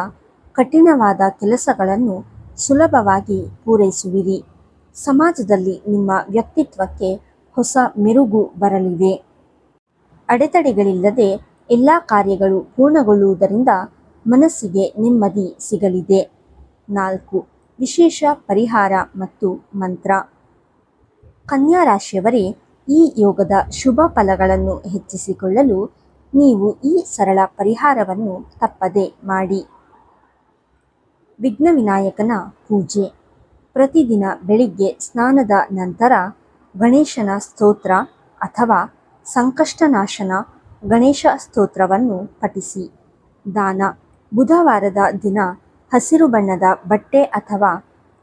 ಕಠಿಣವಾದ ಕೆಲಸಗಳನ್ನು ಸುಲಭವಾಗಿ ಪೂರೈಸುವಿರಿ. ಸಮಾಜದಲ್ಲಿ ನಿಮ್ಮ ವ್ಯಕ್ತಿತ್ವಕ್ಕೆ ಹೊಸ ಮೆರುಗು ಬರಲಿವೆ. ಅಡೆತಡೆಗಳಿಲ್ಲದೆ ಎಲ್ಲ ಕಾರ್ಯಗಳು ಪೂರ್ಣಗೊಳ್ಳುವುದರಿಂದ ಮನಸ್ಸಿಗೆ ನೆಮ್ಮದಿ ಸಿಗಲಿದೆ. 4. ವಿಶೇಷ ಪರಿಹಾರ ಮತ್ತು ಮಂತ್ರ. ಕನ್ಯಾ ರಾಶಿಯವರೇ, ಈ ಯೋಗದ ಶುಭ ಫಲಗಳನ್ನು ಹೆಚ್ಚಿಸಿಕೊಳ್ಳಲು ನೀವು ಈ ಸರಳ ಪರಿಹಾರವನ್ನು ತಪ್ಪದೆ ಮಾಡಿ. ವಿಘ್ನ ವಿನಾಯಕನ ಪೂಜೆ. ಪ್ರತಿದಿನ ಬೆಳಿಗ್ಗೆ ಸ್ನಾನದ ನಂತರ ಗಣೇಶನ ಸ್ತೋತ್ರ ಅಥವಾ ಸಂಕಷ್ಟನಾಶನ ಗಣೇಶ ಸ್ತೋತ್ರವನ್ನು ಪಠಿಸಿ. ದಾನ. ಬುಧವಾರದ ದಿನ ಹಸಿರು ಬಣ್ಣದ ಬಟ್ಟೆ ಅಥವಾ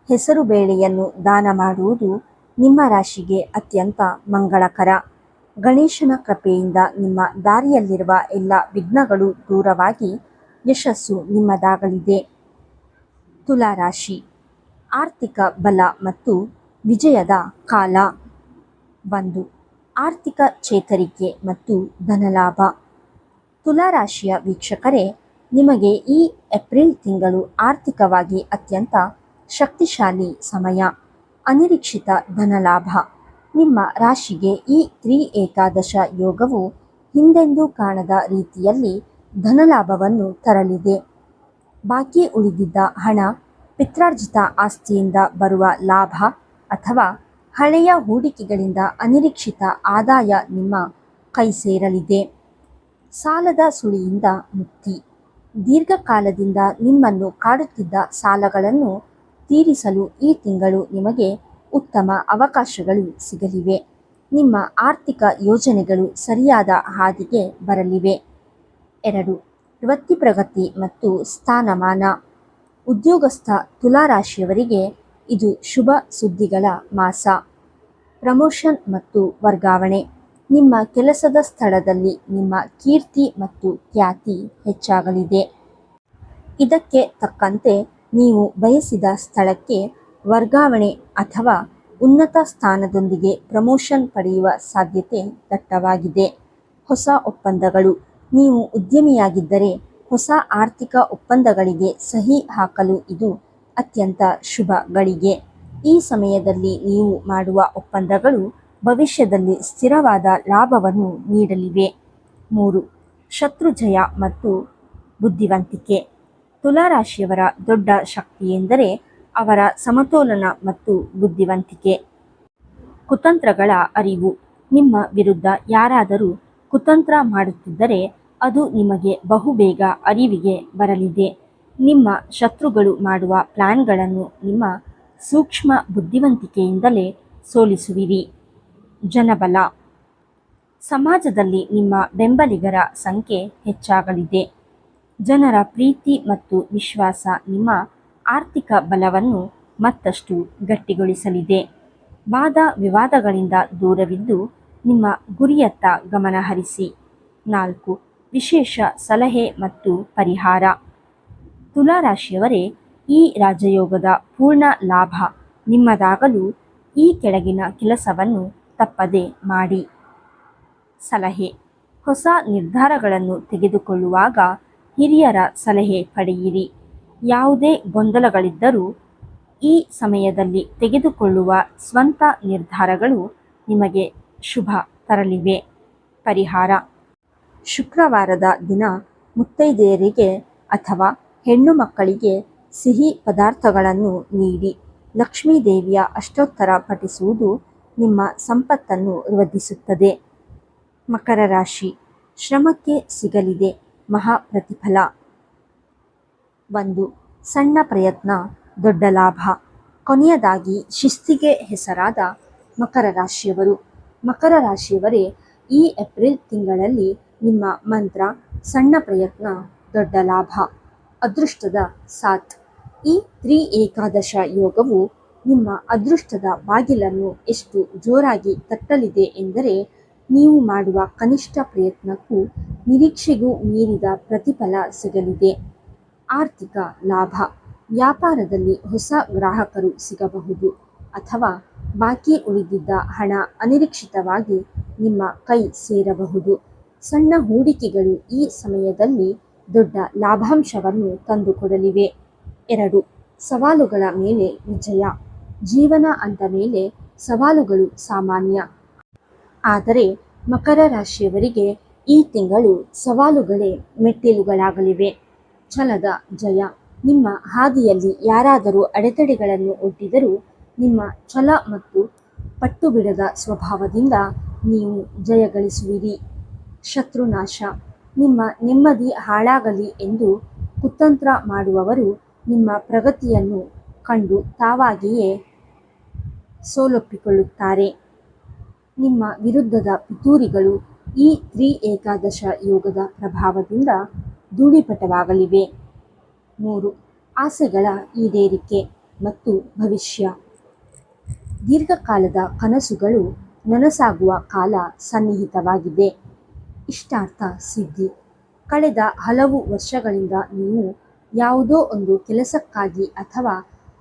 ಹೆಸರುಬೇಳೆಯನ್ನು ದಾನ ಮಾಡುವುದು ನಿಮ್ಮ ರಾಶಿಗೆ ಅತ್ಯಂತ ಮಂಗಳಕರ. ಗಣೇಶನ ಕೃಪೆಯಿಂದ ನಿಮ್ಮ ದಾರಿಯಲ್ಲಿರುವ ಎಲ್ಲ ವಿಘ್ನಗಳು ದೂರವಾಗಿ ಯಶಸ್ಸು ನಿಮ್ಮದಾಗಲಿದೆ. ತುಲಾ ರಾಶಿ. ಆರ್ಥಿಕ ಬಲ ಮತ್ತು ವಿಜಯದ ಕಾಲ. 1. ಆರ್ಥಿಕ ಚೇತರಿಕೆ ಮತ್ತು ಧನಲಾಭ. ತುಲಾ ರಾಶಿಯ ವೀಕ್ಷಕರೇ, ನಿಮಗೆ ಈ ಏಪ್ರಿಲ್ ತಿಂಗಳು ಆರ್ಥಿಕವಾಗಿ ಅತ್ಯಂತ ಶಕ್ತಿಶಾಲಿ ಸಮಯ. ಅನಿರೀಕ್ಷಿತ ಧನಲಾಭ. ನಿಮ್ಮ ರಾಶಿಗೆ ಈ 3 ಏಕಾದಶ ಯೋಗವು ಹಿಂದೆಂದೂ ಕಾಣದ ರೀತಿಯಲ್ಲಿ ಧನಲಾಭವನ್ನು ತರಲಿದೆ. ಬಾಕಿ ಉಳಿದಿದ್ದ ಹಣ, ಪಿತ್ರಾರ್ಜಿತ ಆಸ್ತಿಯಿಂದ ಬರುವ ಲಾಭ ಅಥವಾ ಹಳೆಯ ಹೂಡಿಕೆಗಳಿಂದ ಅನಿರೀಕ್ಷಿತ ಆದಾಯ ನಿಮ್ಮ ಕೈ ಸೇರಲಿದೆ. ಸಾಲದ ಸುಳಿಯಿಂದ ಮುಕ್ತಿ. ದೀರ್ಘಕಾಲದಿಂದ ನಿಮ್ಮನ್ನು ಕಾಡುತ್ತಿದ್ದ ಸಾಲಗಳನ್ನು ತೀರಿಸಲು ಈ ತಿಂಗಳು ನಿಮಗೆ ಉತ್ತಮ ಅವಕಾಶಗಳು ಸಿಗಲಿವೆ. ನಿಮ್ಮ ಆರ್ಥಿಕ ಯೋಜನೆಗಳು ಸರಿಯಾದ ಹಾದಿಗೆ ಬರಲಿವೆ. 2. ವೃತ್ತಿ ಪ್ರಗತಿ ಮತ್ತು ಸ್ಥಾನಮಾನ. ಉದ್ಯೋಗಸ್ಥ ತುಲಾರಾಶಿಯವರಿಗೆ ಇದು ಶುಭ ಸುದ್ದಿಗಳ ಮಾಸ. ಪ್ರಮೋಷನ್ ಮತ್ತು ವರ್ಗಾವಣೆ. ನಿಮ್ಮ ಕೆಲಸದ ಸ್ಥಳದಲ್ಲಿ ನಿಮ್ಮ ಕೀರ್ತಿ ಮತ್ತು ಖ್ಯಾತಿ ಹೆಚ್ಚಾಗಲಿದೆ. ಇದಕ್ಕೆ ತಕ್ಕಂತೆ ನೀವು ಬಯಸಿದ ಸ್ಥಳಕ್ಕೆ ವರ್ಗಾವಣೆ ಅಥವಾ ಉನ್ನತ ಸ್ಥಾನದೊಂದಿಗೆ ಪ್ರಮೋಷನ್ ಪಡೆಯುವ ಸಾಧ್ಯತೆ ದಟ್ಟವಾಗಿದೆ. ಹೊಸ ಒಪ್ಪಂದಗಳು. ನೀವು ಉದ್ಯಮಿಯಾಗಿದ್ದರೆ ಹೊಸ ಆರ್ಥಿಕ ಒಪ್ಪಂದಗಳಿಗೆ ಸಹಿ ಹಾಕಲು ಇದು ಅತ್ಯಂತ ಶುಭ ಗಳಿಗೆ. ಈ ಸಮಯದಲ್ಲಿ ನೀವು ಮಾಡುವ ಒಪ್ಪಂದಗಳು ಭವಿಷ್ಯದಲ್ಲಿ ಸ್ಥಿರವಾದ ಲಾಭವನ್ನು ನೀಡಲಿವೆ. 3. ಶತ್ರುಜಯ ಮತ್ತು ಬುದ್ಧಿವಂತಿಕೆ. ತುಲಾರಾಶಿಯವರ ದೊಡ್ಡ ಶಕ್ತಿಯೆಂದರೆ ಅವರ ಸಮತೋಲನ ಮತ್ತು ಬುದ್ಧಿವಂತಿಕೆ. ಕುತಂತ್ರಗಳ ಅರಿವು. ನಿಮ್ಮ ವಿರುದ್ಧ ಯಾರಾದರೂ ಕುತಂತ್ರ ಮಾಡುತ್ತಿದ್ದರೆ ಅದು ನಿಮಗೆ ಬಹುಬೇಗ ಅರಿವಿಗೆ ಬರಲಿದೆ. ನಿಮ್ಮ ಶತ್ರುಗಳು ಮಾಡುವ ಪ್ಲಾನ್ಗಳನ್ನು ನಿಮ್ಮ ಸೂಕ್ಷ್ಮ ಬುದ್ಧಿವಂತಿಕೆಯಿಂದಲೇ ಸೋಲಿಸುವಿರಿ. ಜನಬಲ. ಸಮಾಜದಲ್ಲಿ ನಿಮ್ಮ ಬೆಂಬಲಿಗರ ಸಂಖ್ಯೆ ಹೆಚ್ಚಾಗಲಿದೆ. ಜನರ ಪ್ರೀತಿ ಮತ್ತು ವಿಶ್ವಾಸ ನಿಮ್ಮ ಆರ್ಥಿಕ ಬಲವನ್ನು ಮತ್ತಷ್ಟು ಗಟ್ಟಿಗೊಳಿಸಲಿದೆ. ವಾದ ವಿವಾದಗಳಿಂದ ದೂರವಿದ್ದು ನಿಮ್ಮ ಗುರಿಯತ್ತ ಗಮನ ಹರಿಸಿ. 4. ವಿಶೇಷ ಸಲಹೆ ಮತ್ತು ಪರಿಹಾರ. ತುಲಾರಾಶಿಯವರೇ, ಈ ರಾಜಯೋಗದ ಪೂರ್ಣ ಲಾಭ ನಿಮ್ಮದಾಗಲು ಈ ಕೆಳಗಿನ ಕೆಲಸವನ್ನು ತಪ್ಪದೆ ಮಾಡಿ. ಸಲಹೆ. ಹೊಸ ನಿರ್ಧಾರಗಳನ್ನು ತೆಗೆದುಕೊಳ್ಳುವಾಗ ಹಿರಿಯರ ಸಲಹೆ ಪಡೆಯಿರಿ. ಯಾವುದೇ ಗೊಂದಲಗಳಿದ್ದರೂ ಈ ಸಮಯದಲ್ಲಿ ತೆಗೆದುಕೊಳ್ಳುವ ಸ್ವಂತ ನಿರ್ಧಾರಗಳು ನಿಮಗೆ ಶುಭ ತರಲಿವೆ. ಪರಿಹಾರ. ಶುಕ್ರವಾರದ ದಿನ ಮುತ್ತೈದೆಯರಿಗೆ ಅಥವಾ ಹೆಣ್ಣು ಮಕ್ಕಳಿಗೆ ಸಿಹಿ ಪದಾರ್ಥಗಳನ್ನು ನೀಡಿ. ಲಕ್ಷ್ಮೀದೇವಿಯ ಅಷ್ಟೋತ್ತರ ಪಠಿಸುವುದು ನಿಮ್ಮ ಸಂಪತ್ತನ್ನು ವೃದ್ಧಿಸುತ್ತದೆ. ಮಕರ ರಾಶಿ. ಶ್ರಮಕ್ಕೆ ಸಿಗಲಿದೆ ಮಹಾ ಪ್ರತಿಫಲ. 1. ಸಣ್ಣ ಪ್ರಯತ್ನ ದೊಡ್ಡ ಲಾಭ. ಕೊನೆಯದಾಗಿ ಶಿಸ್ತಿಗೆ ಹೆಸರಾದ ಮಕರ ರಾಶಿಯವರು. ಮಕರ ರಾಶಿಯವರೇ, ಈ ಏಪ್ರಿಲ್ ತಿಂಗಳಲ್ಲಿ ನಿಮ್ಮ ಮಂತ್ರ ಸಣ್ಣ ಪ್ರಯತ್ನ ದೊಡ್ಡ ಲಾಭ. ಅದೃಷ್ಟದ ಸಾಥ್. ಈ ಏಕಾದಶ ಯೋಗವು ನಿಮ್ಮ ಅದೃಷ್ಟದ ಬಾಗಿಲನ್ನು ಎಷ್ಟು ಜೋರಾಗಿ ತಟ್ಟಲಿದೆ ಎಂದರೆ ನೀವು ಮಾಡುವ ಕನಿಷ್ಠ ಪ್ರಯತ್ನಕ್ಕೂ ನಿರೀಕ್ಷೆಗೂ ಮೀರಿದ ಪ್ರತಿಫಲ ಸಿಗಲಿದೆ. ಆರ್ಥಿಕ ಲಾಭ. ವ್ಯಾಪಾರದಲ್ಲಿ ಹೊಸ ಗ್ರಾಹಕರು ಸಿಗಬಹುದು ಅಥವಾ ಬಾಕಿ ಉಳಿದಿದ್ದ ಹಣ ಅನಿರೀಕ್ಷಿತವಾಗಿ ನಿಮ್ಮ ಕೈ ಸೇರಬಹುದು. ಸಣ್ಣ ಹೂಡಿಕೆಗಳು ಈ ಸಮಯದಲ್ಲಿ ದೊಡ್ಡ ಲಾಭಾಂಶವನ್ನು ತಂದುಕೊಡಲಿವೆ. 2. ಸವಾಲುಗಳ ಮೇಲೆ ವಿಜಯ. ಜೀವನ ಅಂದ ಮೇಲೆ ಸವಾಲುಗಳು ಸಾಮಾನ್ಯ. ಆದರೆ ಮಕರ ರಾಶಿಯವರಿಗೆ ಈ ತಿಂಗಳು ಸವಾಲುಗಳೇ ಮೆಟ್ಟಿಲುಗಳಾಗಲಿವೆ. ಛಲದ ಜಯ. ನಿಮ್ಮ ಹಾದಿಯಲ್ಲಿ ಯಾರಾದರೂ ಅಡೆತಡೆಗಳನ್ನು ಒಡ್ಡಿದರೂ ನಿಮ್ಮ ಛಲ ಮತ್ತು ಪಟ್ಟುಬಿಡದ ಸ್ವಭಾವದಿಂದ ನೀವು ಜಯಗಳಿಸುವಿರಿ. ಶತ್ರುನಾಶ. ನಿಮ್ಮ ನೆಮ್ಮದಿ ಹಾಳಾಗಲಿ ಎಂದು ಕುತಂತ್ರ ಮಾಡುವವರು ನಿಮ್ಮ ಪ್ರಗತಿಯನ್ನು ಕಂಡು ತಾವಾಗಿಯೇ ಸೋಲೊಪ್ಪಿಕೊಳ್ಳುತ್ತಾರೆ. ನಿಮ್ಮ ವಿರುದ್ಧದ ಪಿತೂರಿಗಳು ಈ ಏಕಾದಶ ಯೋಗದ ಪ್ರಭಾವದಿಂದ ಧೂಳೀಪಟವಾಗಲಿವೆ. 3. ಆಸೆಗಳ ಈಡೇರಿಕೆ ಮತ್ತು ಭವಿಷ್ಯ. ದೀರ್ಘಕಾಲದ ಕನಸುಗಳು ನನಸಾಗುವ ಕಾಲ ಸನ್ನಿಹಿತವಾಗಿದೆ. ಇಷ್ಟಾರ್ಥ ಸಿದ್ಧಿ. ಕಳೆದ ಹಲವು ವರ್ಷಗಳಿಂದ ನೀವು ಯಾವುದೋ ಒಂದು ಕೆಲಸಕ್ಕಾಗಿ ಅಥವಾ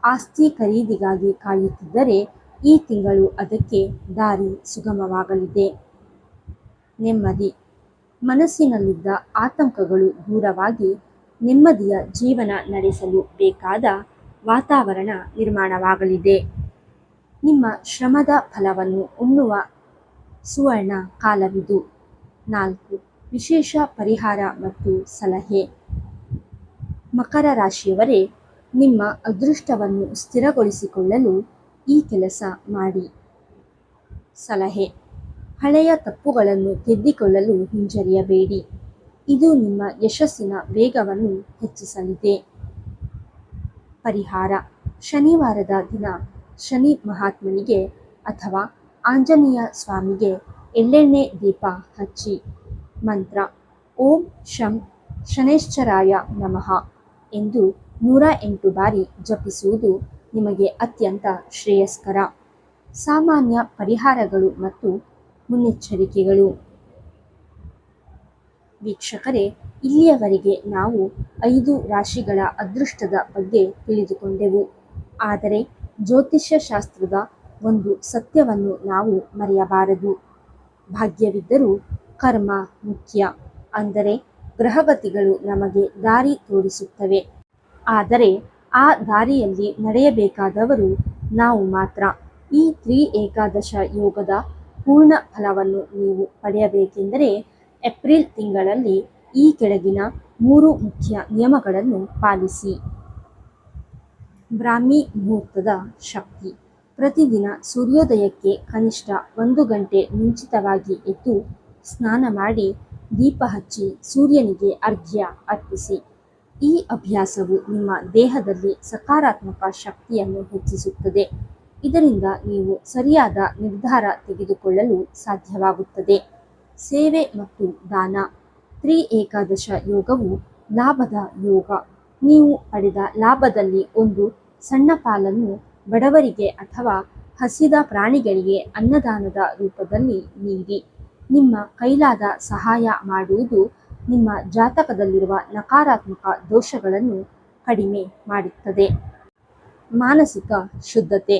ಆಸ್ತಿ ಖರೀದಿಗಾಗಿ ಕಾಯುತ್ತಿದ್ದರೆ ಈ ತಿಂಗಳು ಅದಕ್ಕೆ ದಾರಿ ಸುಗಮವಾಗಲಿದೆ. ನೆಮ್ಮದಿ. ಮನಸ್ಸಿನಲ್ಲಿದ್ದ ಆತಂಕಗಳು ದೂರವಾಗಿ ನೆಮ್ಮದಿಯ ಜೀವನ ನಡೆಸಲು ಬೇಕಾದ ವಾತಾವರಣ ನಿರ್ಮಾಣವಾಗಲಿದೆ. ನಿಮ್ಮ ಶ್ರಮದ ಫಲವನ್ನು ಉಣ್ಣುವ ಸುವರ್ಣ ಕಾಲವಿದು. 4. ವಿಶೇಷ ಪರಿಹಾರ ಮತ್ತು ಸಲಹೆ. ಮಕರ ರಾಶಿಯವರೇ, ನಿಮ್ಮ ಅದೃಷ್ಟವನ್ನು ಸ್ಥಿರಗೊಳಿಸಿಕೊಳ್ಳಲು ಈ ಕೆಲಸ ಮಾಡಿ. ಸಲಹೆ. ಹಳೆಯ ತಪ್ಪುಗಳನ್ನು ತಿದ್ದಿಕೊಳ್ಳಲು ಹಿಂಜರಿಯಬೇಡಿ. ಇದು ನಿಮ್ಮ ಯಶಸ್ಸಿನ ವೇಗವನ್ನು ಹೆಚ್ಚಿಸಲಿದೆ. ಪರಿಹಾರ. ಶನಿವಾರದ ದಿನ ಶನಿ ಮಹಾತ್ಮನಿಗೆ ಅಥವಾ ಆಂಜನೇಯ ಸ್ವಾಮಿಗೆ ಎಳ್ಳೆಣ್ಣೆ ದೀಪ ಹಚ್ಚಿ ಮಂತ್ರ ಓಂ ಶಂ ಶನೈಶ್ಚರಾಯ ನಮಃ ಎಂದು 108 ಬಾರಿ ಜಪಿಸುವುದು ನಿಮಗೆ ಅತ್ಯಂತ ಶ್ರೇಯಸ್ಕರ. ಸಾಮಾನ್ಯ ಪರಿಹಾರಗಳು ಮತ್ತು ಮುನ್ನೆಚ್ಚರಿಕೆಗಳು. ವೀಕ್ಷಕರೇ, ಇಲ್ಲಿಯವರೆಗೆ ನಾವು 5 ರಾಶಿಗಳ ಅದೃಷ್ಟದ ಬಗ್ಗೆ ತಿಳಿದುಕೊಂಡೆವು. ಆದರೆ ಜ್ಯೋತಿಷ್ಯ ಶಾಸ್ತ್ರದ ಒಂದು ಸತ್ಯವನ್ನು ನಾವು ಮರೆಯಬಾರದು. ಭಾಗ್ಯವಿದ್ದರೂ ಕರ್ಮ ಮುಖ್ಯ. ಅಂದರೆ ಗ್ರಹಗತಿಗಳು ನಮಗೆ ದಾರಿ ತೋರಿಸುತ್ತವೆ, ಆದರೆ ಆ ದಾರಿಯಲ್ಲಿ ನಡೆಯಬೇಕಾದವರು ನಾವು ಮಾತ್ರ. ಈ ತ್ರಿಏಕಾದಶ ಯೋಗದ ಪೂರ್ಣ ಫಲವನ್ನು ನೀವು ಪಡೆಯಬೇಕೆಂದರೆ ಏಪ್ರಿಲ್ ತಿಂಗಳಲ್ಲಿ ಈ ಕೆಳಗಿನ 3 ಮುಖ್ಯ ನಿಯಮಗಳನ್ನು ಪಾಲಿಸಿ. ಬ್ರಾಹ್ಮಿ ಮುಹೂರ್ತದ ಶಕ್ತಿ. ಪ್ರತಿದಿನ ಸೂರ್ಯೋದಯಕ್ಕೆ ಕನಿಷ್ಠ 1 ಗಂಟೆ ಮುಂಚಿತವಾಗಿ ಎದ್ದು ಸ್ನಾನ ಮಾಡಿ ದೀಪ ಹಚ್ಚಿ ಸೂರ್ಯನಿಗೆ ಅರ್ಘ್ಯ ಅರ್ಪಿಸಿ. ಈ ಅಭ್ಯಾಸವು ನಿಮ್ಮ ದೇಹದಲ್ಲಿ ಸಕಾರಾತ್ಮಕ ಶಕ್ತಿಯನ್ನು ಹೆಚ್ಚಿಸುತ್ತದೆ. ಇದರಿಂದ ನೀವು ಸರಿಯಾದ ನಿರ್ಧಾರ ತೆಗೆದುಕೊಳ್ಳಲು ಸಾಧ್ಯವಾಗುತ್ತದೆ. ಸೇವೆ ಮತ್ತು ದಾನ. ತ್ರಿಏಕಾದಶ ಯೋಗವು ಲಾಭದ ಯೋಗ. ನೀವು ಪಡೆದ ಲಾಭದಲ್ಲಿ ಒಂದು ಸಣ್ಣ ಪಾಲನ್ನು ಬಡವರಿಗೆ ಅಥವಾ ಹಸಿದ ಪ್ರಾಣಿಗಳಿಗೆ ಅನ್ನದಾನದ ರೂಪದಲ್ಲಿ ನೀಡಿ. ನಿಮ್ಮ ಕೈಲಾದ ಸಹಾಯ ಮಾಡುವುದು ನಿಮ್ಮ ಜಾತಕದಲ್ಲಿರುವ ನಕಾರಾತ್ಮಕ ದೋಷಗಳನ್ನು ಕಡಿಮೆ ಮಾಡುತ್ತದೆ. ಮಾನಸಿಕ ಶುದ್ಧತೆ.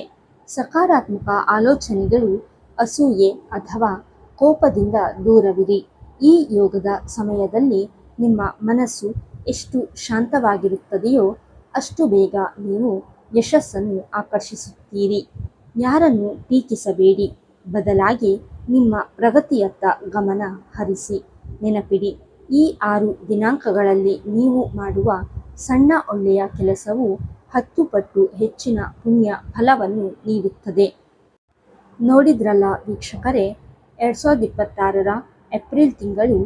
ಸಕಾರಾತ್ಮಕ ಆಲೋಚನೆಗಳು, ಅಸೂಯೆ ಅಥವಾ ಕೋಪದಿಂದ ದೂರವಿರಿ. ಈ ಯೋಗದ ಸಮಯದಲ್ಲಿ ನಿಮ್ಮ ಮನಸ್ಸು ಎಷ್ಟು ಶಾಂತವಾಗಿರುತ್ತದೆಯೋ ಅಷ್ಟು ಬೇಗ ನೀವು ಯಶಸ್ಸನ್ನು ಆಕರ್ಷಿಸುತ್ತೀರಿ. ಯಾರನ್ನು ಟೀಕಿಸಬೇಡಿ, ಬದಲಾಗಿ ನಿಮ್ಮ ಪ್ರಗತಿಯತ್ತ ಗಮನ ಹರಿಸಿ. ನೆನಪಿಡಿ, ಈ 6 ದಿನಾಂಕಗಳಲ್ಲಿ ನೀವು ಮಾಡುವ ಸಣ್ಣ ಒಳ್ಳೆಯ ಕೆಲಸವು 10 ಪಟ್ಟು ಹೆಚ್ಚಿನ ಪುಣ್ಯ ಫಲವನ್ನು ನೀಡುತ್ತದೆ. ನೋಡಿದ್ರಲ್ಲ ವೀಕ್ಷಕರೇ, 2026ರ ಏಪ್ರಿಲ್ ತಿಂಗಳು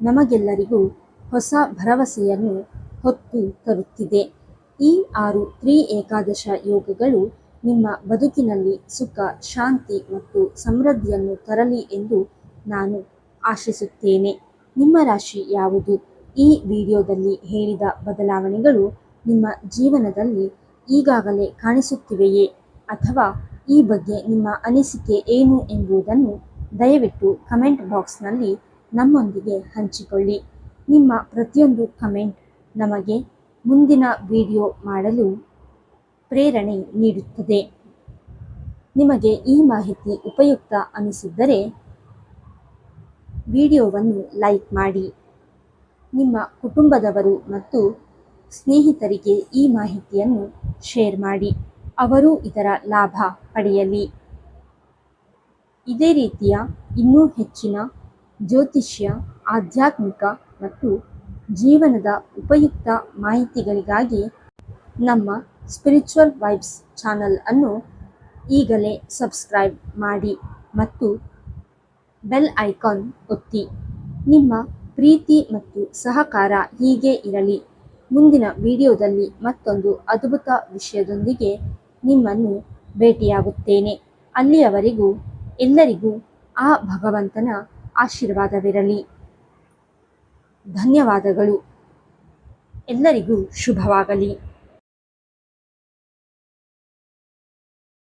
ನಮಗೆಲ್ಲರಿಗೂ ಹೊಸ ಭರವಸೆಯನ್ನು ಹೊತ್ತು ತರುತ್ತಿದೆ. ಈ 6 ತ್ರಿಏಕಾದಶ ಯೋಗಗಳು ನಿಮ್ಮ ಬದುಕಿನಲ್ಲಿ ಸುಖ, ಶಾಂತಿ ಮತ್ತು ಸಮೃದ್ಧಿಯನ್ನು ತರಲಿ ಎಂದು ನಾನು ಆಶಿಸುತ್ತೇನೆ. ನಿಮ್ಮ ರಾಶಿ ಯಾವುದು? ಈ ವಿಡಿಯೋದಲ್ಲಿ ಹೇಳಿದ ಬದಲಾವಣೆಗಳು ನಿಮ್ಮ ಜೀವನದಲ್ಲಿ ಈಗಾಗಲೇ ಕಾಣಿಸುತ್ತಿವೆಯೇ? ಅಥವಾ ಈ ಬಗ್ಗೆ ನಿಮ್ಮ ಅನಿಸಿಕೆ ಏನು ಎಂಬುದನ್ನು ದಯವಿಟ್ಟು ಕಮೆಂಟ್ ಬಾಕ್ಸ್ನಲ್ಲಿ ನಮ್ಮೊಂದಿಗೆ ಹಂಚಿಕೊಳ್ಳಿ. ನಿಮ್ಮ ಪ್ರತಿಯೊಂದು ಕಮೆಂಟ್ ನಮಗೆ ಮುಂದಿನ ವಿಡಿಯೋ ಮಾಡಲು ಪ್ರೇರಣೆ ನೀಡುತ್ತದೆ. ನಿಮಗೆ ಈ ಮಾಹಿತಿ ಉಪಯುಕ್ತ ಅನಿಸಿದ್ದರೆ ವಿಡಿಯೋವನ್ನು ಲೈಕ್ ಮಾಡಿ. ನಿಮ್ಮ ಕುಟುಂಬದವರು ಮತ್ತು ಸ್ನೇಹಿತರಿಗೆ ಈ ಮಾಹಿತಿಯನ್ನು ಶೇರ್ ಮಾಡಿ. ಅವರೂ ಇದರ ಲಾಭ ಪಡೆಯಲಿ. ಇದೇ ರೀತಿಯ ಇನ್ನೂ ಹೆಚ್ಚಿನ ಜ್ಯೋತಿಷ್ಯ, ಆಧ್ಯಾತ್ಮಿಕ ಮತ್ತು ಜೀವನದ ಉಪಯುಕ್ತ ಮಾಹಿತಿಗಳಿಗಾಗಿ ನಮ್ಮ ಸ್ಪಿರಿಚುವಲ್ ವೈಬ್ಸ್ ಚಾನಲ್ ಅನ್ನು ಈಗಲೇ ಸಬ್ಸ್ಕ್ರೈಬ್ ಮಾಡಿ ಮತ್ತು ಬೆಲ್ ಐಕಾನ್ ಒತ್ತಿ. ನಿಮ್ಮ ಪ್ರೀತಿ ಮತ್ತು ಸಹಕಾರ ಹೀಗೆ ಇರಲಿ. ಮುಂದಿನ ವಿಡಿಯೋದಲ್ಲಿ ಮತ್ತೊಂದು ಅದ್ಭುತ ವಿಷಯದೊಂದಿಗೆ ನಿಮ್ಮನ್ನು ಭೇಟಿಯಾಗುತ್ತೇನೆ. ಅಲ್ಲಿಯವರೆಗೂ ಎಲ್ಲರಿಗೂ ಆ ಭಗವಂತನ ಆಶೀರ್ವಾದವಿರಲಿ. ಧನ್ಯವಾದಗಳು. ಎಲ್ಲರಿಗೂ ಶುಭವಾಗಲಿ.